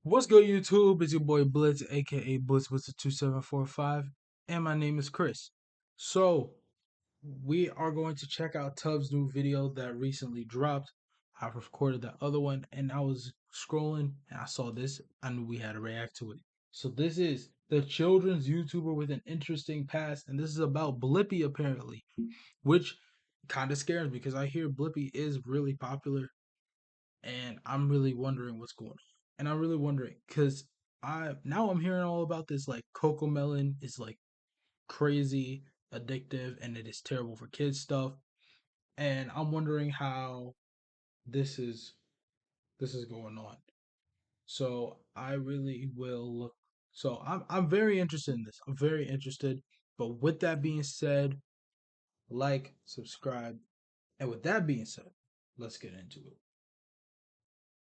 What's good, YouTube? It's your boy Blitz, aka Blitzwizard2745, and my name is Chris. So, we are going to check out Tubbs' new video that recently dropped. I recorded that other one, and I was scrolling, and I saw this. I knew we had to react to it. So, this is the children's YouTuber with an interesting past, and this is about Blippi, apparently, which kind of scares me because I hear Blippi is really popular and I'm really wondering what's going on. And I'm really wondering because I'm hearing all about this like cocoa melon is like crazy addictive and it is terrible for kids stuff. And I'm wondering how this is this is going on. So I really will look. So I'm very interested in this. I'm very interested. But with that being said, like, subscribe, and with that being said, let's get into it.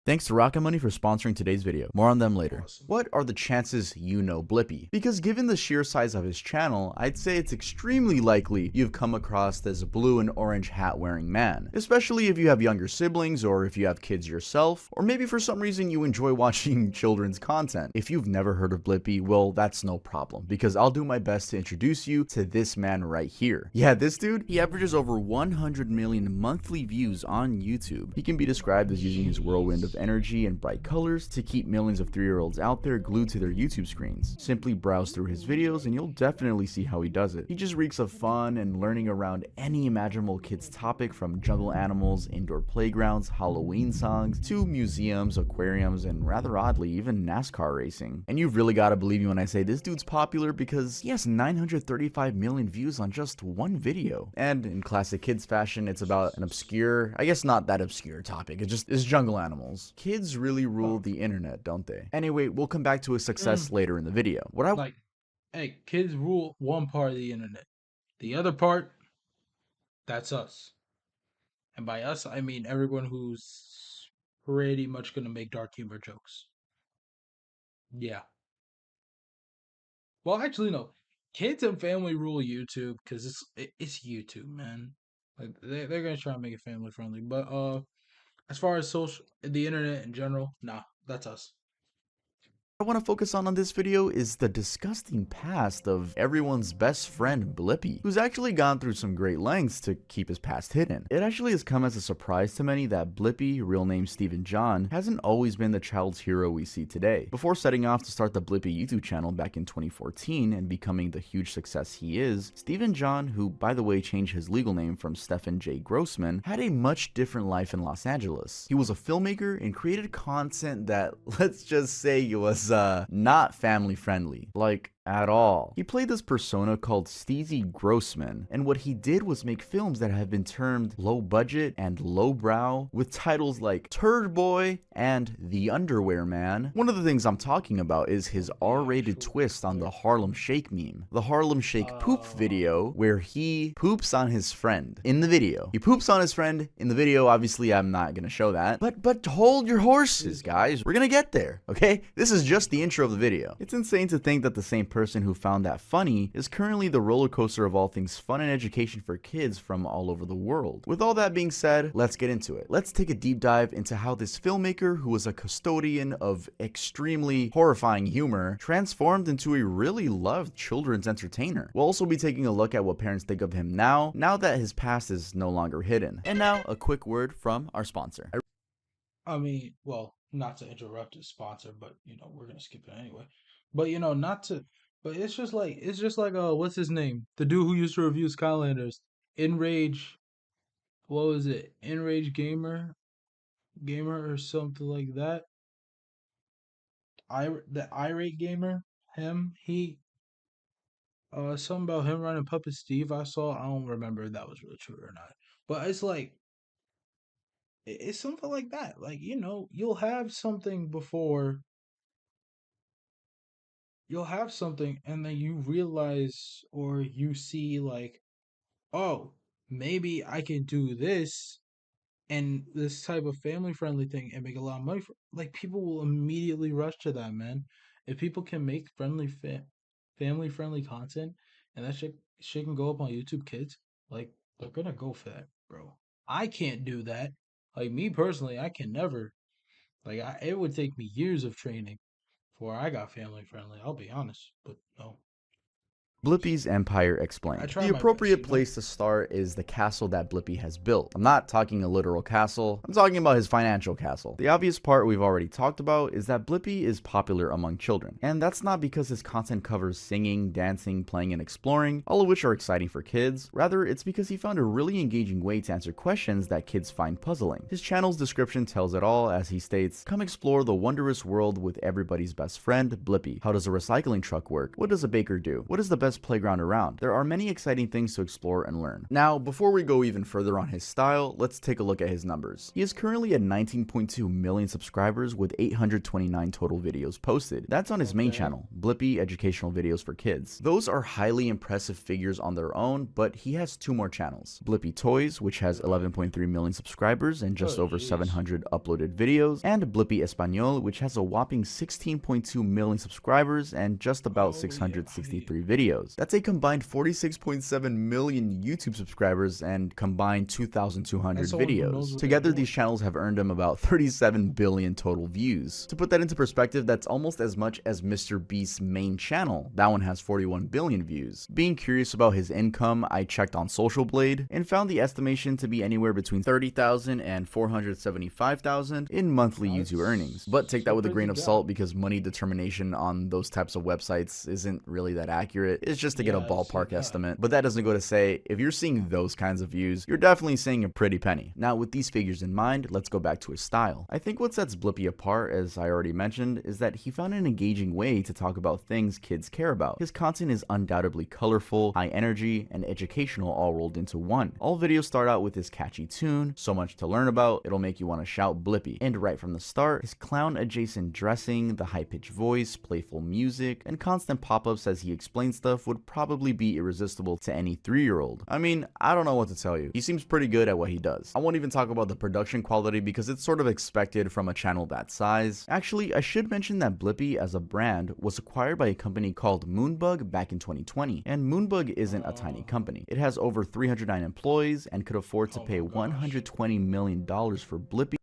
Thanks to Rocket Money for sponsoring today's video. More on them later. Awesome. What are the chances you know Blippi? Because given the sheer size of his channel, I'd say it's extremely likely you've come across this blue and orange hat wearing man. Especially if you have younger siblings or if you have kids yourself, or maybe for some reason you enjoy watching children's content. If you've never heard of Blippi, well, that's no problem, because I'll do my best to introduce you to this man right here. Yeah, this dude, he averages over 100 million monthly views on YouTube. He can be described as using his whirlwind of energy and bright colors to keep millions of 3-year-olds out there glued to their YouTube screens. Simply browse through his videos and you'll definitely see how he does it. He just reeks of fun and learning around any imaginable kids topic, from jungle animals, indoor playgrounds, Halloween songs, to museums, aquariums, and rather oddly, even NASCAR racing. And you've really got to believe me when I say this dude's popular, because he has 935 million views on just one video. And in classic kids fashion, it's about an obscure, I guess not that obscure topic, it's jungle animals. Kids really rule Oh, the internet, don't they? Anyway, we'll come back to his success mm, later in the video. like, hey, kids rule one part of the internet. The other part, that's us. And by us, I mean everyone who's pretty much gonna make dark humor jokes. Yeah. Well, actually, no. Kids and family rule YouTube because it's YouTube, man. Like they're gonna try and make it family friendly, but as far as the internet in general, nah, that's us. I want to focus on this video is the disgusting past of everyone's best friend Blippi, who's actually gone through some great lengths to keep his past hidden. It actually has come as a surprise to many that Blippi, real name Stephen John, hasn't always been the child's hero we see today. Before setting off to start the Blippi YouTube channel back in 2014 and becoming the huge success he is, Stephen John, who by the way changed his legal name from Stephen J. Grossman, had a much different life in Los Angeles. He was a filmmaker and created content that, let's just say, was not family friendly. Like, at all. He played this persona called Steezy Grossman, and what he did was make films that have been termed low budget and lowbrow, with titles like Turd Boy and The Underwear Man. One of the things I'm talking about is his The R-rated actual twist on the third. Harlem Shake meme. The Harlem Shake poop Uh, video, where he poops on his friend in the video. He poops on his friend in the video. Obviously, I'm not gonna show that. But hold your horses, Please guys. We're gonna get there, okay? This is just the intro of the video. It's insane to think that the same person who found that funny is currently the roller coaster of all things fun and education for kids from all over the world. With all that being said, let's get into it. Let's take a deep dive into how this filmmaker, who was a custodian of extremely horrifying humor, transformed into a really loved children's entertainer. We'll also be taking a look at what parents think of him now that his past is no longer hidden. And now, a quick word from our sponsor. I mean, well, not to interrupt the sponsor, but we're gonna skip it anyway. But not to. But it's just like what's his name? The dude who used to review Skylanders. Enrage. What was it? Enrage gamer or something like that. The irate gamer. Him. He. Something about him running Puppet Steve. I saw. I don't remember if that was really true or not. But it's like it's something like that. Like you'll have something before you'll have something and then you realize or you see like, oh, maybe I can do this and this type of family friendly thing and make a lot of money like people will immediately rush to that, man. If people can make family friendly content and that shit can go up on YouTube Kids, like they're gonna go for that, bro. I can't do that. Like me personally, I can never. Like it would take me years of training. before I got family friendly. I'll be honest, but no, Blippi's Empire I Explained. try The my best, appropriate you know. place to start is the castle that Blippy has built. I'm not talking a literal castle, I'm talking about his financial castle. The obvious part we've already talked about is that Blippy is popular among children, and that's not because his content covers singing, dancing, playing, and exploring, all of which are exciting for kids. Rather, it's because he found a really engaging way to answer questions that kids find puzzling. His channel's description tells it all as he states, "Come explore the wondrous world with everybody's best friend, Blippy. How does a recycling truck work? What does a baker do? What is the best playground around? There are many exciting things to explore and learn." Now, before we go even further on his style, let's take a look at his numbers. He is currently at 19.2 million subscribers with 829 total videos posted. That's on his main Okay. channel, Blippy Educational Videos for Kids. Those are highly impressive figures on their own, but he has two more channels. Blippy Toys, which has 11.3 million subscribers and just Oh, over jeez. 700 uploaded videos, and Blippy Espanol, which has a whopping 16.2 million subscribers and just about Oh, yeah. 663 videos. That's a combined 46.7 million YouTube subscribers and combined 2,200 As someone who knows videos. what they're Together, these doing. channels have earned him about 37 billion total views. To put that into perspective, that's almost as much as Mr. Beast's main channel. That one has 41 billion views. Being curious about his income, I checked on Social Blade and found the estimation to be anywhere between 30,000 and 475,000 in monthly YouTube earnings. But take that So with a grain crazy of job. salt because money determination on those types of websites isn't really that accurate. It's just to get a Yeah, I've seen ballpark that. estimate. But that doesn't go to say, if you're seeing those kinds of views, you're definitely seeing a pretty penny. Now, with these figures in mind, let's go back to his style. I think what sets Blippy apart, as I already mentioned, is that he found an engaging way to talk about things kids care about. His content is undoubtedly colorful, high energy, and educational all rolled into one. All videos start out with his catchy tune, so much to learn about, it'll make you want to shout Blippy. And right from the start, his clown-adjacent dressing, the high-pitched voice, playful music, and constant pop-ups as he explains stuff would probably be irresistible to any 3-year-old. I mean, I don't know what to tell you. He seems pretty good at what he does. I won't even talk about the production quality because it's sort of expected from a channel that size. Actually, I should mention that Blippy as a brand was acquired by a company called Moonbug back in 2020, and Moonbug isn't a tiny company. It has over 309 employees and could afford to Oh pay my gosh. $120 million for Blippy.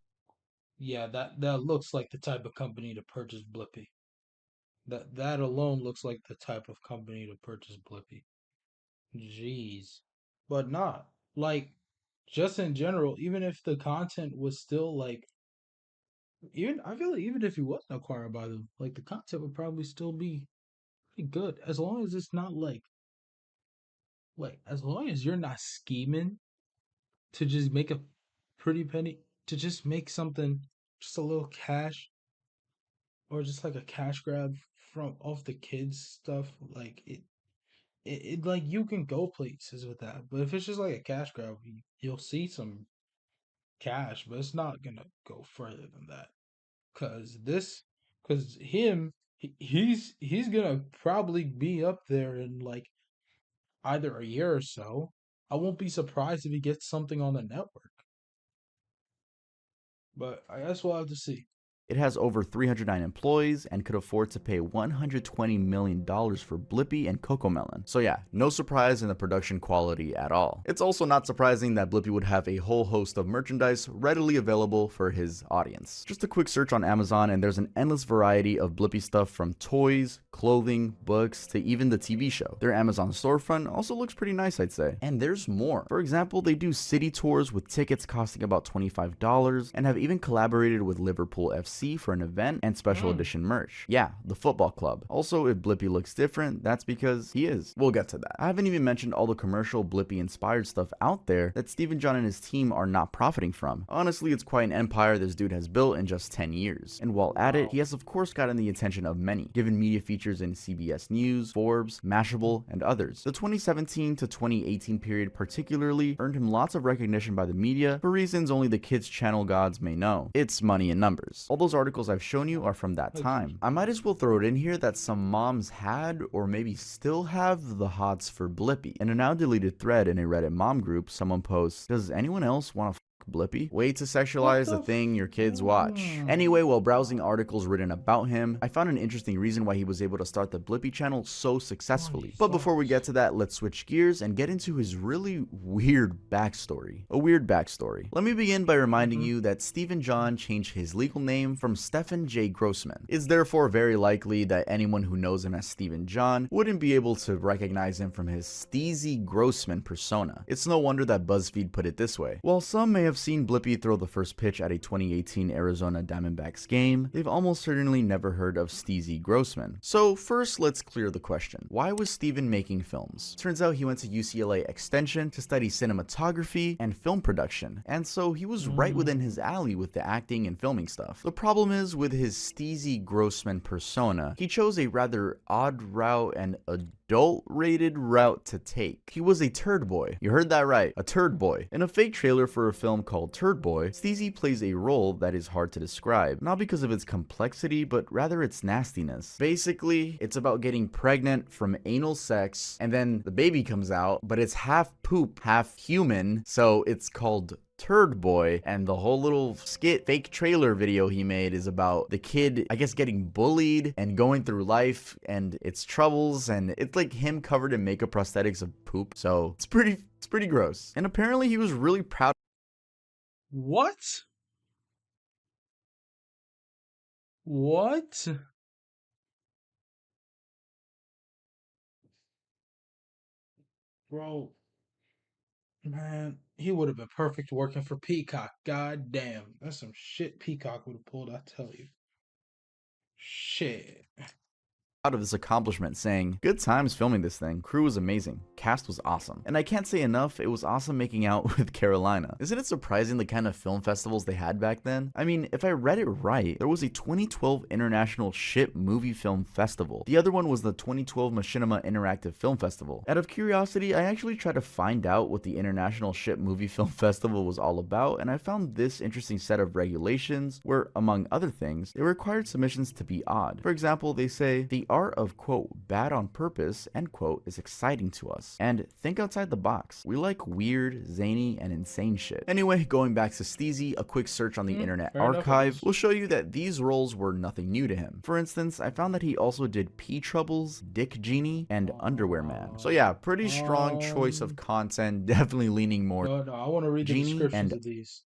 Yeah, that looks like the type of company to purchase Blippi. That alone looks like the type of company to purchase Blippi. Jeez. But not. Like, just in general, even if the content was still like even I feel like even if he wasn't acquired by them, like the content would probably still be pretty good. As long as it's not like as long as you're not scheming to just make a pretty penny to just make something just a little cash or just like a cash grab from off the kids stuff, like it like you can go places with that. But if it's just like a cash grab, you'll see some cash, but it's not gonna go further than that. Cause this, cause him, he's gonna probably be up there in like either a year or so. I won't be surprised if he gets something on the network, but I guess we'll have to see. It has over 309 employees and could afford to pay $120 million for Blippy and Cocomelon. So yeah, no surprise in the production quality at all. It's also not surprising that Blippy would have a whole host of merchandise readily available for his audience. Just a quick search on Amazon and there's an endless variety of Blippy stuff from toys, clothing, books, to even the TV show. Their Amazon storefront also looks pretty nice, I'd say. And there's more. For example, they do city tours with tickets costing about $25 and have even collaborated with Liverpool FC for an event and special Mm. edition merch. Yeah, the football club. Also, if Blippy looks different, that's because he is. We'll get to that. I haven't even mentioned all the commercial Blippy inspired stuff out there that Stephen John and his team are not profiting from. Honestly, it's quite an empire this dude has built in just 10 years. And while at it, Wow. he has of course gotten the attention of many, given media features in CBS News, Forbes, Mashable, and others. The 2017 to 2018 period particularly earned him lots of recognition by the media for reasons only the kids channel gods may know. It's money in numbers. All those articles I've shown you are from that time. I might as well throw it in here that some moms had, or maybe still have, the hots for Blippy. In a now deleted thread in a Reddit mom group, someone posts, "Does anyone else want to Blippi? Way to What sexualize the the thing your kids watch. Anyway, while browsing articles written about him, I found an interesting reason why he was able to start the Blippi channel so successfully. But before we get to that, let's switch gears and get into his really weird backstory. A weird backstory. Let me begin by reminding you that Stephen John changed his legal name from Stephen J. Grossman. It's therefore very likely that anyone who knows him as Stephen John wouldn't be able to recognize him from his Steezy Grossman persona. It's no wonder that BuzzFeed put it this way. While some may have seen Blippi throw the first pitch at a 2018 Arizona Diamondbacks game, they've almost certainly never heard of Steezy Grossman. So first, let's clear the question. Why was Steven making films? Turns out he went to UCLA Extension to study cinematography and film production, and so he was right within his alley with the acting and filming stuff. The problem is, with his Steezy Grossman persona, he chose a rather odd route and adult-rated route to take. He was a turd boy. You heard that right, a turd boy. In a fake trailer for a film called Turd Boy, Steezy plays a role that is hard to describe, not because of its complexity, but rather its nastiness. Basically, it's about getting pregnant from anal sex, and then the baby comes out, but it's half poop, half human, so it's called Turd Boy, and the whole little skit fake trailer video he made is about the kid, I guess, getting bullied and going through life and its troubles, and it's like him covered in makeup prosthetics of poop, so it's pretty gross. And apparently he was really proud. What? What? Bro, man, he would have been perfect working for Peacock. God damn. That's some shit Peacock would have pulled, I tell you. Shit. Of this accomplishment, saying, "Good times filming this thing. Crew was amazing. Cast was awesome. And I can't say enough, it was awesome making out with Carolina." Isn't it surprising the kind of film festivals they had back then? I mean, if I read it right, there was a 2012 International Ship Movie Film Festival. The other one was the 2012 Machinima Interactive Film Festival. Out of curiosity, I actually tried to find out what the International Ship Movie Film Festival was all about, and I found this interesting set of regulations where, among other things, they required submissions to be odd. For example, they say, "The art of, quote, bad on purpose, end quote, is exciting to us. And think outside the box. We like weird, zany, and insane shit." Anyway, going back to Steezy, a quick search on the Internet Fair enough, I Archive guess. will show you that these roles were nothing new to him. For instance, I found that he also did Pea Troubles, Dick Genie, and Underwear Man. So yeah, pretty strong choice of content, definitely leaning more No, I want to read the Genie descriptions and of these.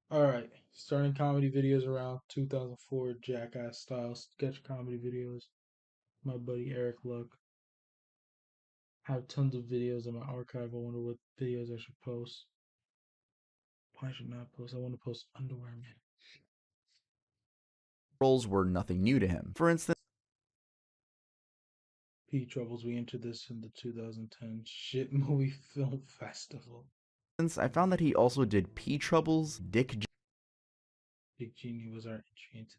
All right. Starting comedy videos around 2004, Jackass style sketch comedy videos. My buddy Eric Luck. I have tons of videos in my archive. I wonder what videos I should post. Why should not post? I want to post Underwear Man. roles were nothing new to him. For instance, P Troubles. We entered this in the 2010 Shit Movie Film Festival. I found that he also did Pea Troubles, Dick Big Genie was our entry into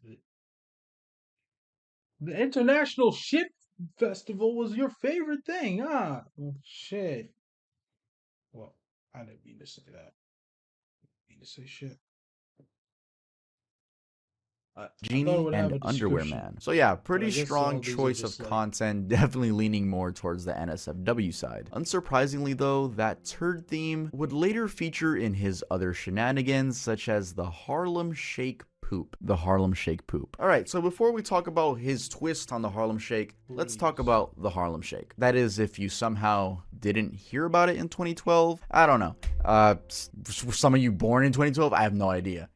the International Shit Festival was your favorite thing, huh? Oh, shit. Well, I didn't mean to say that. I didn't mean to say shit. I thought it Genie, would have and a Underwear description, Man. So yeah, but pretty I guess strong all these are choice just of like content, definitely leaning more towards the NSFW side. Unsurprisingly though, that turd theme would later feature in his other shenanigans, such as the Harlem Shake Poop. The Harlem Shake Poop. Alright, so before we talk about his twist on the Harlem Shake, let's talk please. about the Harlem Shake. That is, if you somehow didn't hear about it in 2012, I don't know. Some of you born in 2012, I have no idea.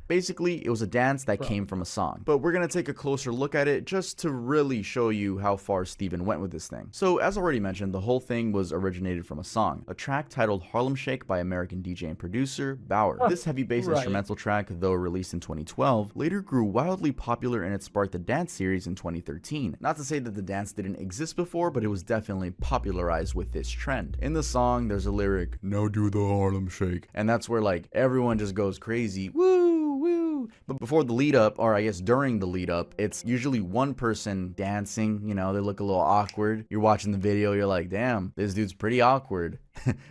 Basically, it was a dance that came Probably from a not. song. But we're gonna take a closer look at it just to really show you how far Steven went with this thing. So, as already mentioned, the whole thing was originated from a song, a track titled Harlem Shake by American DJ and producer Bauer. This heavy bass Right. instrumental track, though released in 2012, later grew wildly popular and it sparked the dance series in 2013. Not to say that the dance didn't exist before, but it was definitely popularized with this trend. In the song, there's a lyric, "Now do the Harlem Shake," and that's where like everyone just goes crazy, woo, woo. But before the lead up, or I guess during the lead up, it's usually one person dancing, you know, they look a little awkward. You're watching the video, you're like, damn, this dude's pretty awkward.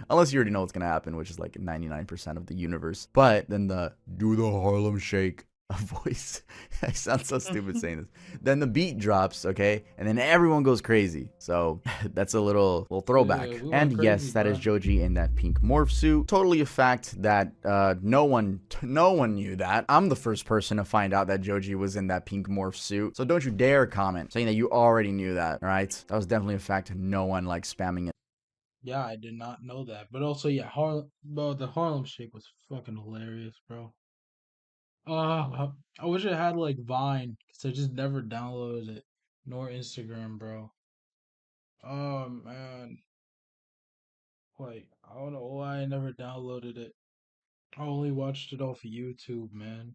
Unless you already know what's gonna happen, which is like 99% of the universe. But then the "do the Harlem Shake," a voice. I sound so stupid saying this. Then the beat drops, okay, and then everyone goes crazy. So that's a little Yeah, throwback. we And went yes, crazy, that is bro. Joji in that pink morph suit. Totally a fact that no one knew that. I'm the first person to find out that Joji was in that pink morph suit. So don't you dare comment saying that you already knew that. All right, that was definitely a fact. No one like spamming it. Yeah, I did not know that. But also, yeah, Harlem, bro, the Harlem Shake was fucking hilarious, bro. I wish it had like Vine, because I just never downloaded it, nor Instagram, bro. Oh man, like I don't know why I never downloaded it. I only watched it off of YouTube, man.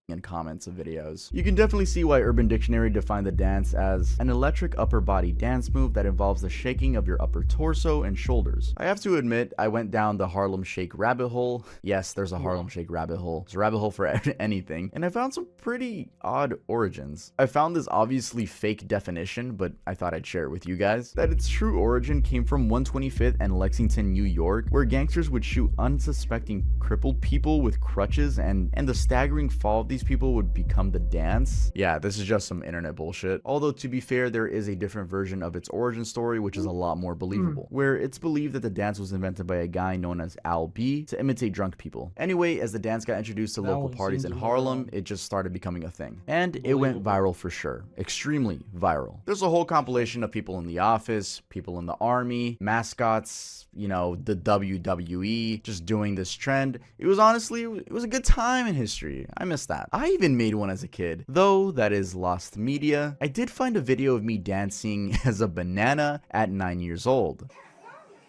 In comments of videos. You can definitely see why Urban Dictionary defined the dance as an electric upper body dance move that involves the shaking of your upper torso and shoulders. I have to admit, I went down the Harlem Shake rabbit hole. Yes, there's a Harlem Wow. Shake rabbit hole. It's a rabbit hole for anything, and I found some pretty odd origins. I found this obviously fake definition, but I thought I'd share it with you guys, that its true origin came from 125th and Lexington, New York, where gangsters would shoot unsuspecting crippled people with crutches, and the staggering fall of these people would become the dance. Yeah, this is just some internet bullshit. Although, to be fair, there is a different version of its origin story, which is a lot more believable, where it's believed that the dance was invented by a guy known as Al B to imitate drunk people. Anyway, as the dance got introduced to That local one parties seems in more Harlem, it just started becoming a thing. And it went believable. viral for sure. Extremely viral. There's a whole compilation of people in the office, people in the army, mascots, you know, the WWE, just doing this trend. It was honestly, it was a good time in history. I miss that. I even made one as a kid, though that is lost media. I did find a video of me dancing as a banana at 9 years old.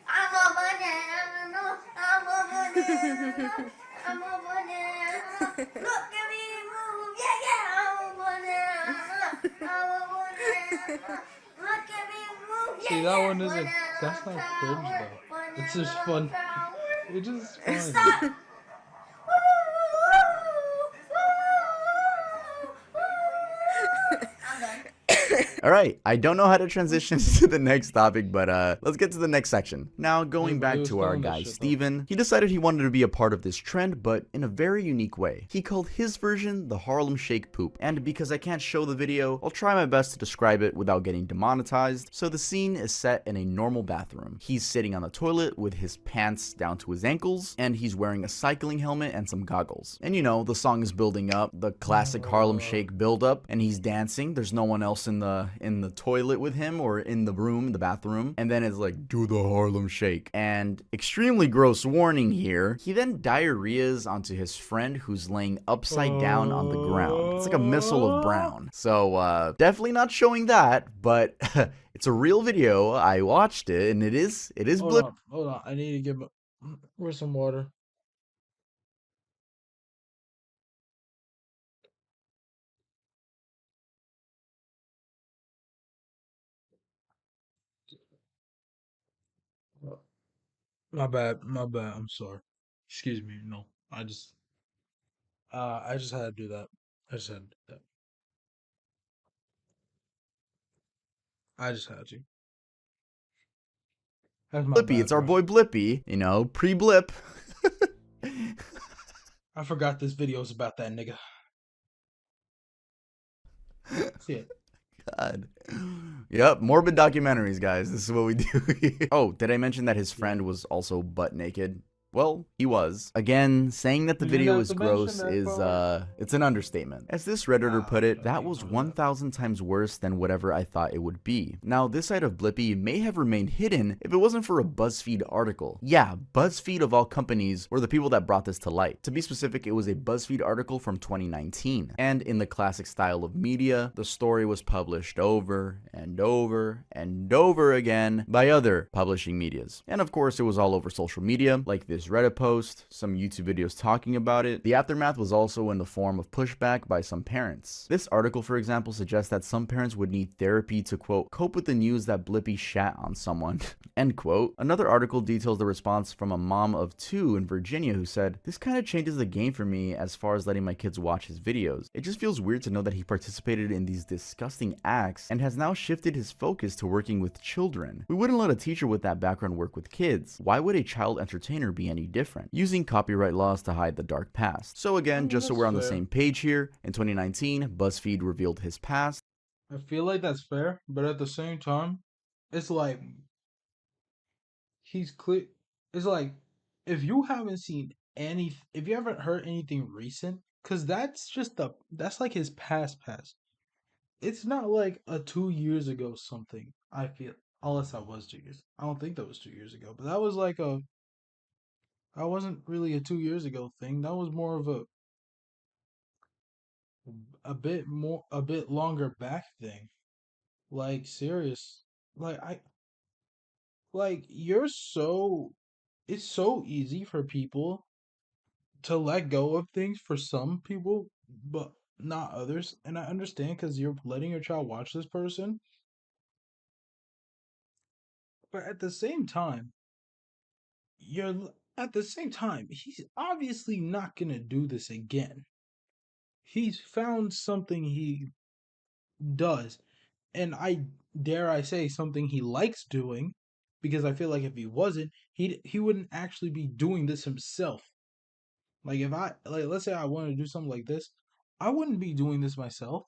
I'm a banana, I'm a banana, I'm a banana. Look at me move, yeah, yeah, I'm a banana, I'm a banana. Look at me move, See, yeah, that yeah. one isn't. That's Banana not cringe power, though. It's just banana fun. power. It's just fun. Stop. I'm done. All right, I don't know how to transition to the next topic, but let's get to the next section. Now, going He back was to our killing that guy shit though. Steven, he decided he wanted to be a part of this trend, but in a very unique way. He called his version the Harlem Shake Poop, and because I can't show the video, I'll try my best to describe it without getting demonetized. So the scene is set in a normal bathroom. He's sitting on the toilet with his pants down to his ankles, and he's wearing a cycling helmet and some goggles. And you know, the song is building up, the classic Harlem Shake build up, and he's dancing. There's no one else in the toilet with him or in the room, the bathroom. And then it's like, do the Harlem Shake. And extremely gross warning here, he then diarrheas onto his friend who's laying upside down on the ground. It's like a missile of brown. So definitely not showing that, but it's a real video. I watched it, and it is blip. Hold on. I need to get where's some water. My bad. My bad. I'm sorry. Excuse me. No, I just had to do that. I just had to do that. I just had to. That's my Blippy. bad, It's our bro. boy Blippy, you know, pre-blip. I forgot this video was about that nigga. See it. God. Yep, morbid documentaries, guys. This is what we do here. Oh, did I mention that his Yeah. friend was also butt naked? Well, he was. Again, saying that the You didn't video have is to mention gross that is, part. it's an understatement. As this Redditor put it, that You was know that. 1,000 times worse than whatever I thought it would be. Now, this side of Blippy may have remained hidden if it wasn't for a BuzzFeed article. Yeah, BuzzFeed of all companies were the people that brought this to light. To be specific, it was a BuzzFeed article from 2019. And in the classic style of media, the story was published over and over and over again by other publishing medias. And of course, it was all over social media, like this Reddit post, some YouTube videos talking about it. The aftermath was also in the form of pushback by some parents. This article, for example, suggests that some parents would need therapy to, quote, cope with the news that Blippy shat on someone, end quote. Another article details the response from a mom of 2 in Virginia who said, this kind of changes the game for me as far as letting my kids watch his videos. It just feels weird to know that he participated in these disgusting acts and has now shifted his focus to working with children. We wouldn't let a teacher with that background work with kids. Why would a child entertainer be be any different, using copyright laws to hide the dark past. So I again, mean, just so that's we're on the fair. same page here, in 2019, BuzzFeed revealed his past. I feel like that's fair, but at the same time, it's like he's clear. It's like if you haven't seen if you haven't heard anything recent, because that's like his past. It's not like a 2 years ago something. I feel unless that was 2 years. I don't think that was 2 years ago, but that was like a that wasn't really a 2 years ago thing. That was more of a bit longer back thing. Like serious. Like I like you're so it's so easy for people to let go of things for some people, but not others. And I understand because you're letting your child watch this person, but at the same time, he's obviously not gonna do this again. He's found something he does, and I say something he likes doing, because I feel like if he wasn't, he wouldn't actually be doing this himself. Like if I like let's say I wanted to do something like this, I wouldn't be doing this myself.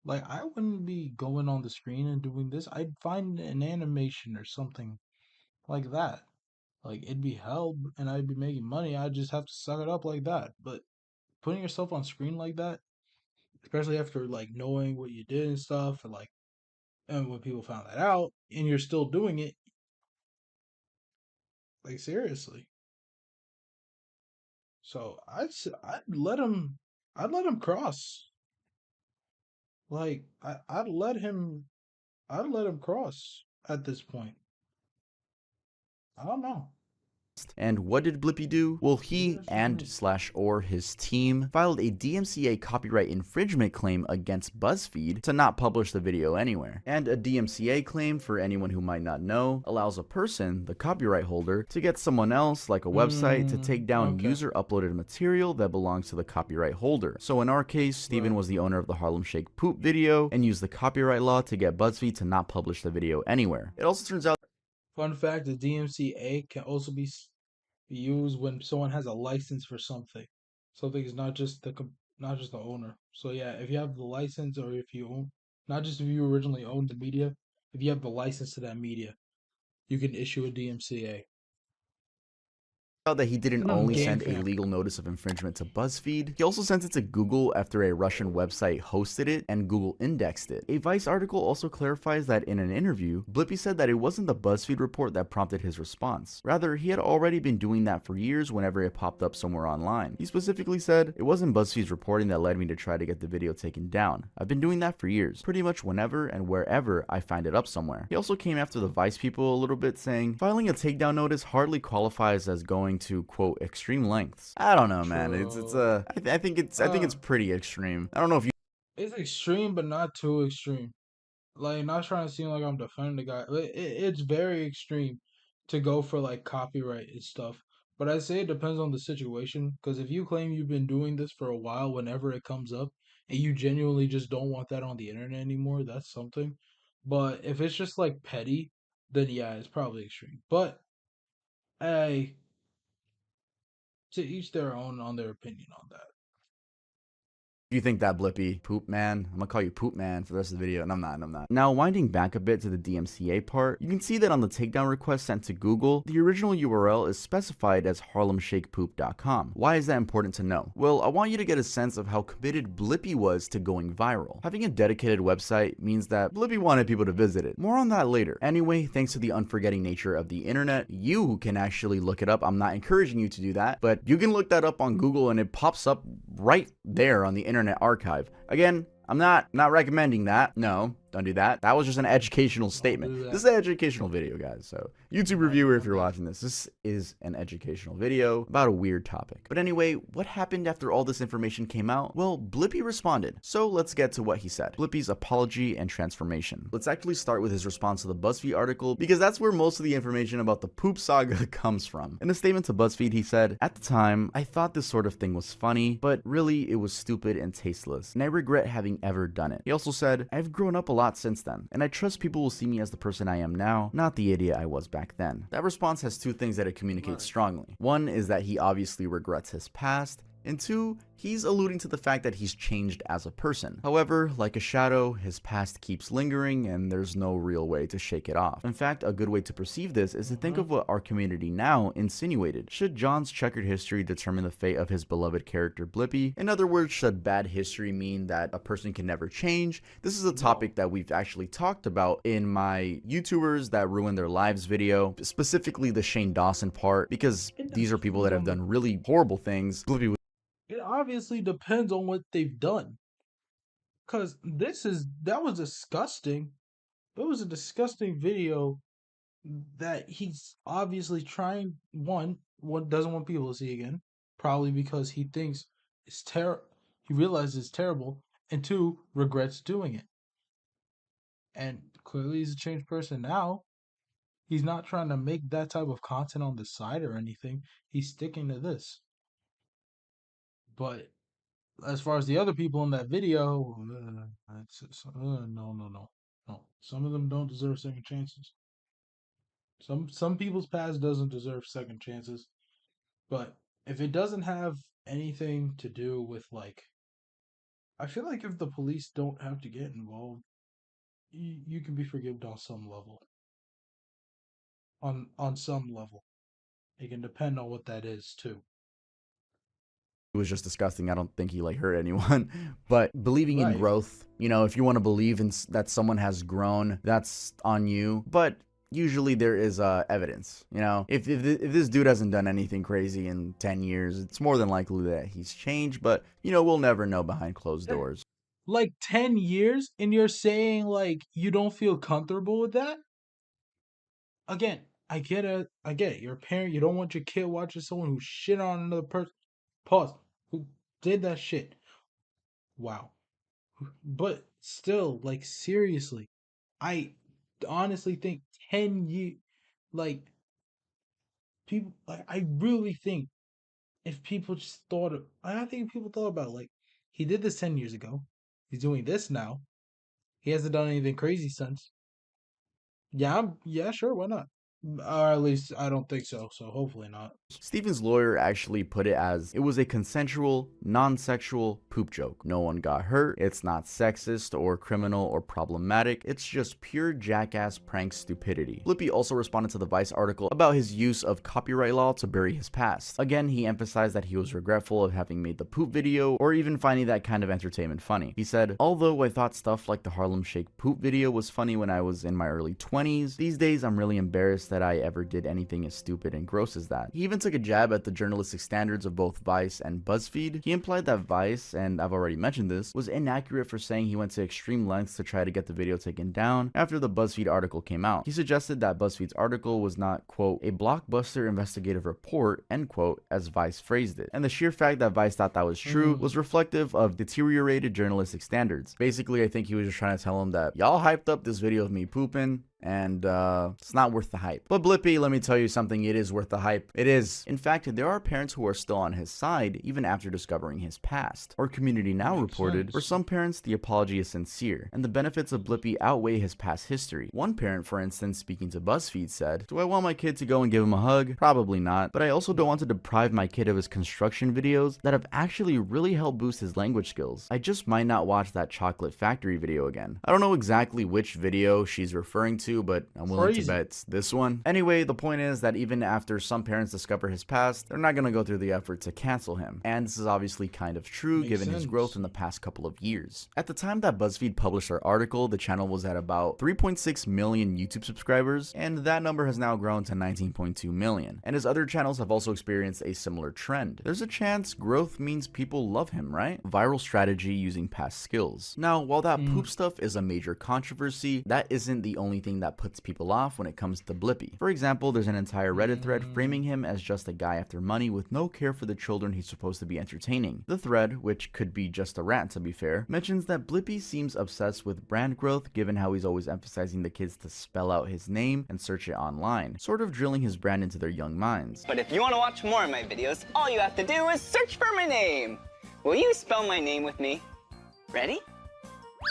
Like I wouldn't be going on the screen and doing this. I'd find an animation or something like that. Like it'd be hell and I'd be making money. I'd just have to suck it up like that. But putting yourself on screen like that, especially after like knowing what you did and stuff, and when people found that out and you're still doing it, like seriously. So I'd let him cross. Like I'd let him cross at this point. I don't know. And what did Blippi do? Well, he Yes, and slash or his team filed a DMCA copyright infringement claim against BuzzFeed to not publish the video anywhere. And a DMCA claim, for anyone who might not know, allows a person, the copyright holder, to get someone else, like a website, to take down Okay. user uploaded material that belongs to the copyright holder. So in our case, Steven Right. was the owner of the Harlem Shake poop video and used the copyright law to get BuzzFeed to not publish the video anywhere. It also turns out Fun fact: the DMCA can also be used when someone has a license for something. Something is not just the owner. So yeah, if you have the license, or if you own, not just if you originally owned the media, if you have the license to that media, you can issue a DMCA. that he didn't only Game send a fact. legal notice of infringement to BuzzFeed, he also sent it to Google after a Russian website hosted it and Google indexed it. A Vice article also clarifies that in an interview, Blippi said that it wasn't the BuzzFeed report that prompted his response. Rather, he had already been doing that for years whenever it popped up somewhere online. He specifically said, "It wasn't BuzzFeed's reporting that led me to try to get the video taken down. I've been doing that for years, pretty much whenever and wherever I find it up somewhere." He also came after the Vice people a little bit, saying, "Filing a takedown notice hardly qualifies as going to, quote, extreme lengths." I don't know, man. True. I think it's Uh, pretty extreme. I don't know if you it's extreme, but not too extreme. Like, not trying to seem like I'm defending the guy. It's very extreme to go for like copyright and stuff. But I say it depends on the situation. Because if you claim you've been doing this for a while, whenever it comes up, and you genuinely just don't want that on the internet anymore, that's something. But if it's just like petty, then yeah, it's probably extreme. But hey, to each their own on their opinion on that. you think that Blippi, poop man, I'm gonna call you poop man for the rest of the video, and I'm not. Now, winding back a bit to the DMCA part, you can see that on the takedown request sent to Google, the original URL is specified as harlemshakepoop.com. Why is that important to know? Well, I want you to get a sense of how committed Blippi was to going viral. Having a dedicated website means that Blippi wanted people to visit it. More on that later. Anyway, thanks to the unforgetting nature of the internet, you can actually look it up. I'm not encouraging you to do that, but you can look that up on Google and it pops up right there on the Internet Archive. Again, I'm not recommending that. No, don't do that. That was just an educational Don't statement. do This is that. an educational video, guys. So, YouTube Not reviewer, if doing you're that. watching this, this is an educational video about a weird topic. But anyway, what happened after all this information came out? Well, Blippi responded. So let's get to what he said. Blippi's apology and transformation. Let's actually start with his response to the BuzzFeed article, because that's where most of the information about the poop saga comes from. In a statement to BuzzFeed, he said, "At the time, I thought this sort of thing was funny, but really it was stupid and tasteless, and I regret having ever done it." He also said, "I've grown up a lot lot since then, and I trust people will see me as the person I am now, not the idiot I was back then. That response has two things that it communicates strongly. One is that he obviously regrets his past, and two, he's alluding to the fact that he's changed as a person. However, like a shadow, his past keeps lingering and there's no real way to shake it off. In fact, a good way to perceive this is to think of what our community now insinuated. Should John's checkered history determine the fate of his beloved character Blippi? In other words, should bad history mean that a person can never change? This is a topic that we've actually talked about in my YouTubers that ruin their lives video, specifically the Shane Dawson part, because these are people that have done really horrible things. Blippi was It obviously depends on what they've done. Cause that was disgusting. It was a disgusting video that he's obviously trying one doesn't want people to see again. Probably because he thinks he realizes it's terrible, and two, regrets doing it. And clearly he's a changed person now. He's not trying to make that type of content on the side or anything. He's sticking to this. But as far as the other people in that video, no. Some of them don't deserve second chances. Some people's past doesn't deserve second chances. But if it doesn't have anything to do with like, I feel like if the police don't have to get involved, you can be forgiven on some level. On some level, it can depend on what that is too. was just disgusting. I don't think he like hurt anyone. But believing in Right. growth, you know, if you want to believe in that someone has grown, that's on you. But usually there is evidence, you know. If this dude hasn't done anything crazy in 10 years, it's more than likely that he's changed. But you know, we'll never know behind closed doors. Like 10 years, and you're saying like you don't feel comfortable with that? Again, I get it. I get it. You're a parent. You don't want your kid watching someone who shit on another person. Pause. Who did that shit? Wow. But still, like seriously, I honestly think 10 years, like people, like I really think if people just thought of, I think if people thought about like he did this 10 years ago, he's doing this now. He hasn't done anything crazy since. Yeah, sure, why not? Or at least I don't think so. So hopefully not. Steven's lawyer actually put it as, it was a consensual, non-sexual poop joke. No one got hurt, it's not sexist or criminal or problematic, it's just pure jackass prank stupidity. Blippi also responded to the Vice article about his use of copyright law to bury his past. Again, he emphasized that he was regretful of having made the poop video or even finding that kind of entertainment funny. He said, although I thought stuff like the Harlem Shake poop video was funny when I was in my early 20s, these days I'm really embarrassed that I ever did anything as stupid and gross as that. He even took a jab at the journalistic standards of both Vice and BuzzFeed. He implied that Vice, and I've already mentioned this, was inaccurate for saying he went to extreme lengths to try to get the video taken down after the BuzzFeed article came out. He suggested that BuzzFeed's article was not, quote, a blockbuster investigative report, end quote, as Vice phrased it. And the sheer fact that Vice thought that was true was reflective of deteriorated journalistic standards. Basically, I think he was just trying to tell him that y'all hyped up this video of me pooping, and it's not worth the hype. But Blippi, let me tell you something, it is worth the hype. It is. In fact, there are parents who are still on his side even after discovering his past. Our community now reported, for some parents, the apology is sincere, and the benefits of Blippi outweigh his past history. One parent, for instance, speaking to BuzzFeed, said, do I want my kid to go and give him a hug? Probably not, but I also don't want to deprive my kid of his construction videos that have actually really helped boost his language skills. I just might not watch that Chocolate Factory video again. I don't know exactly which video she's referring to, but I'm willing to bet it's this one. Anyway, the point is that even after some parents discover his past, they're not going to go through the effort to cancel him. And this is obviously kind of true given his growth in the past couple of years. At the time that BuzzFeed published our article, the channel was at about 3.6 million YouTube subscribers, and that number has now grown to 19.2 million. And his other channels have also experienced a similar trend. There's a chance growth means people love him, right? Viral strategy using past skills. Now, while that poop stuff is a major controversy, that isn't the only thing that puts people off when it comes to Blippi. For example, there's an entire Reddit thread framing him as just a guy after money with no care for the children he's supposed to be entertaining. The thread, which could be just a rant to be fair, mentions that Blippi seems obsessed with brand growth given how he's always emphasizing the kids to spell out his name and search it online, sort of drilling his brand into their young minds. But if you want to watch more of my videos, all you have to do is search for my name. Will you spell my name with me? Ready?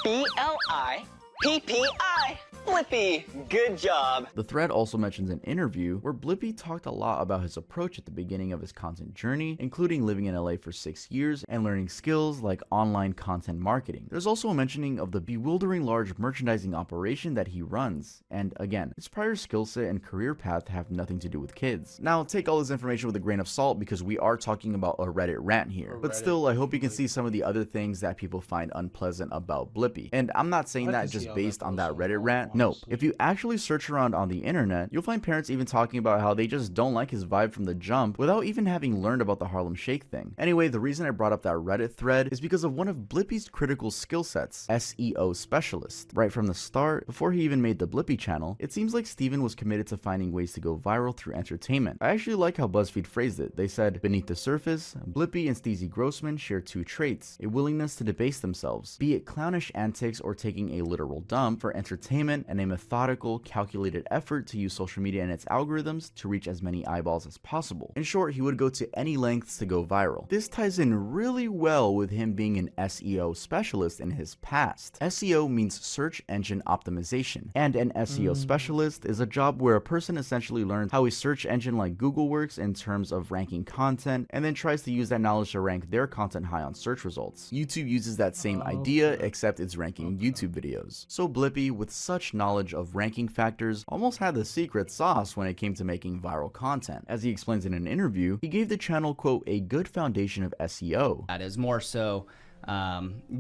B-L-I-P-P-I. PPI. Blippi, good job. The thread also mentions an interview where Blippi talked a lot about his approach at the beginning of his content journey, including living in LA for 6 years and learning skills like online content marketing. There's also a mentioning of the bewildering large merchandising operation that he runs, and again, his prior skill set and career path have nothing to do with kids. Now, take all this information with a grain of salt because we are talking about a Reddit rant here, but still, I hope you can see some of the other things that people find unpleasant about Blippi. And I'm not saying that just based on that Reddit rant. Nope. If you actually search around on the internet, you'll find parents even talking about how they just don't like his vibe from the jump without even having learned about the Harlem Shake thing. Anyway, the reason I brought up that Reddit thread is because of one of Blippi's critical skill sets, SEO specialist. Right from the start, before he even made the Blippi channel, it seems like Steven was committed to finding ways to go viral through entertainment. I actually like how BuzzFeed phrased it. They said, beneath the surface, Blippi and Steezy Grossman share two traits: a willingness to debase themselves, be it clownish antics or taking a literal dump, for entertainment, and a methodical, calculated effort to use social media and its algorithms to reach as many eyeballs as possible. In short, he would go to any lengths to go viral. This ties in really well with him being an SEO specialist in his past. SEO means search engine optimization, and an SEO specialist is a job where a person essentially learns how a search engine like Google works in terms of ranking content, and then tries to use that knowledge to rank their content high on search results. YouTube uses that same idea, except it's ranking YouTube videos. So Blippi, with such knowledge of ranking factors, almost had the secret sauce when it came to making viral content. As he explains in an interview, he gave the channel, quote, a good foundation of SEO. That is more so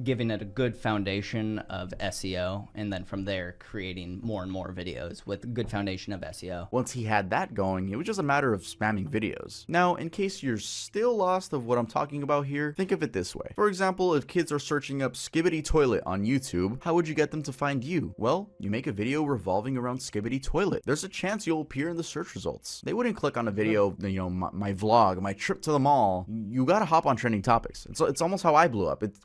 giving it a good foundation of SEO, and then from there creating more and more videos with a good foundation of SEO. Once he had that going, it was just a matter of spamming videos. Now, in case you're still lost of what I'm talking about here, think of it this way. For example, if kids are searching up Skibbity Toilet on YouTube, how would you get them to find you? Well, you make a video revolving around Skibbity Toilet. There's a chance you'll appear in the search results. They wouldn't click on a video, you know, my vlog, my trip to the mall. You gotta hop on trending topics. It's almost how I blew up. It's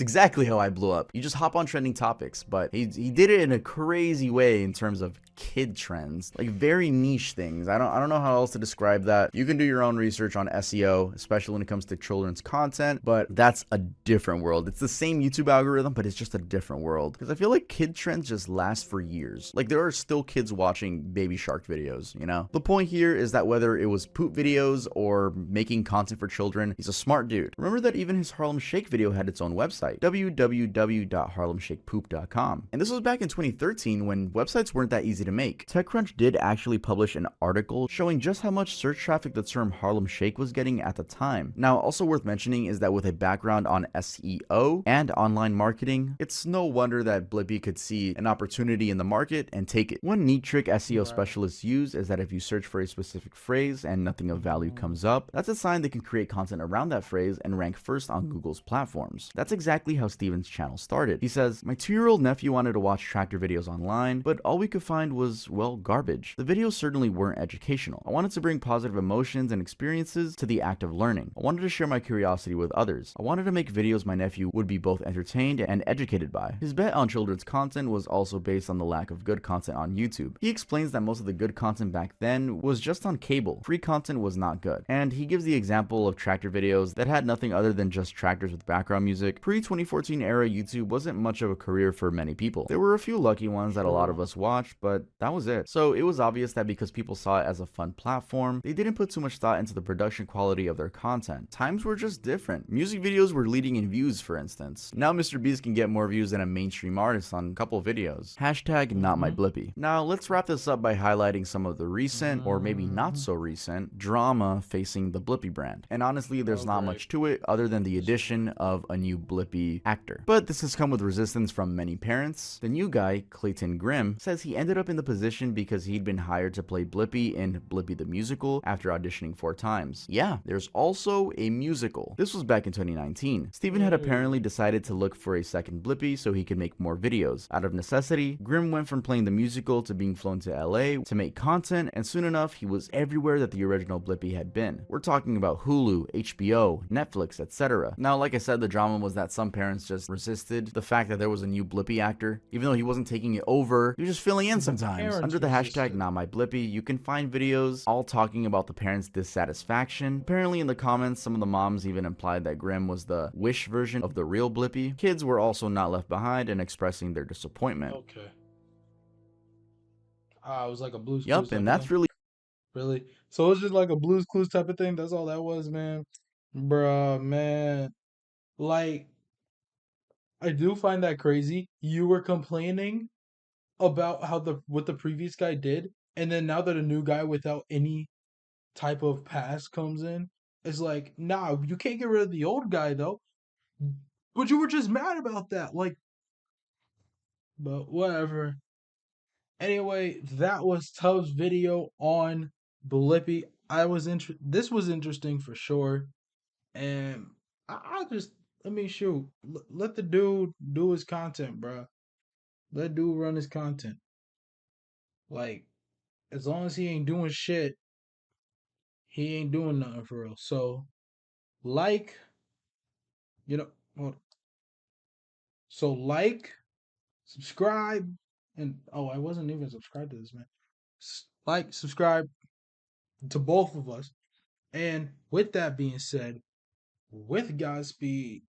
exactly how I blew up. You just hop on trending topics, but he did it in a crazy way in terms of kid trends, like very niche things. I don't know how else to describe that. You can do your own research on SEO, especially when it comes to children's content, but that's a different world. It's the same YouTube algorithm, but it's just a different world, because I feel like kid trends just last for years. Like, there are still kids watching Baby Shark videos, you know? The point here is that whether it was poop videos or making content for children, he's a smart dude. Remember that even his Harlem Shake video had its own website, www.harlemshakepoop.com. And this was back in 2013 when websites weren't that easy to make. TechCrunch did actually publish an article showing just how much search traffic the term Harlem Shake was getting at the time. Now, also worth mentioning is that with a background on SEO and online marketing, it's no wonder that Blippi could see an opportunity in the market and take it. One neat trick SEO specialists use is that if you search for a specific phrase and nothing of value comes up, that's a sign they can create content around that phrase and rank first on Google's platforms. That's exactly how Steven's channel started. He says, my 2-year-old nephew wanted to watch tractor videos online, but all we could find was, well, garbage. The videos certainly weren't educational. I wanted to bring positive emotions and experiences to the act of learning. I wanted to share my curiosity with others. I wanted to make videos my nephew would be both entertained and educated by. His bet on children's content was also based on the lack of good content on YouTube. He explains that most of the good content back then was just on cable. Free content was not good. And he gives the example of tractor videos that had nothing other than just tractors with background music. Pre-2014 era YouTube wasn't much of a career for many people. There were a few lucky ones that a lot of us watched, but that was it. So it was obvious that because people saw it as a fun platform, they didn't put too much thought into the production quality of their content. Times were just different. Music videos were leading in views, for instance. Now Mr. Beast can get more views than a mainstream artist on a couple videos. Hashtag not my Blippi. Now let's wrap this up by highlighting some of the recent, or maybe not so recent, drama facing the Blippi brand. And honestly, there's not much to it other than the addition of a new Blippi actor. But this has come with resistance from many parents. The new guy, Clayton Grimm, says he ended up in the position because he'd been hired to play Blippi in Blippi the Musical after auditioning 4 times. Yeah, there's also a musical. This was back in 2019. Steven had apparently decided to look for a second Blippi so he could make more videos. Out of necessity, Grimm went from playing the musical to being flown to LA to make content, and soon enough, he was everywhere that the original Blippi had been. We're talking about Hulu, HBO, Netflix, etc. Now, like I said said the drama was that some parents just resisted the fact that there was a new Blippi actor. Even though he wasn't taking it over, he was just filling in The sometimes. parents Under the hashtag resisted. NotMyBlippy, you can find videos all talking about the parents' dissatisfaction. Apparently in the comments, some of the moms even implied that Grimm was the Wish version of the real Blippi. Kids were also not left behind and expressing their disappointment. Okay. It was like a Blue's Clues Yup, type and of that's thing. really Really? So it was just like a Blue's Clues type of thing. That's all that was, man. Bruh, man. Like, I do find that crazy. You were complaining about how the what the previous guy did, and then now that a new guy without any type of past comes in, it's like, nah, you can't get rid of the old guy though. But you were just mad about that, like, but whatever. Anyway, that was Tubbs' video on Blippi. This was interesting for sure, and I just, I mean, shoot, let the dude do his content, bro. Let dude run his content. Like, as long as he ain't doing shit, he ain't doing nothing for real. So, like, you know, well, so like, subscribe, and oh, I wasn't even subscribed to this man. Like, subscribe to both of us. And with that being said, with Godspeed,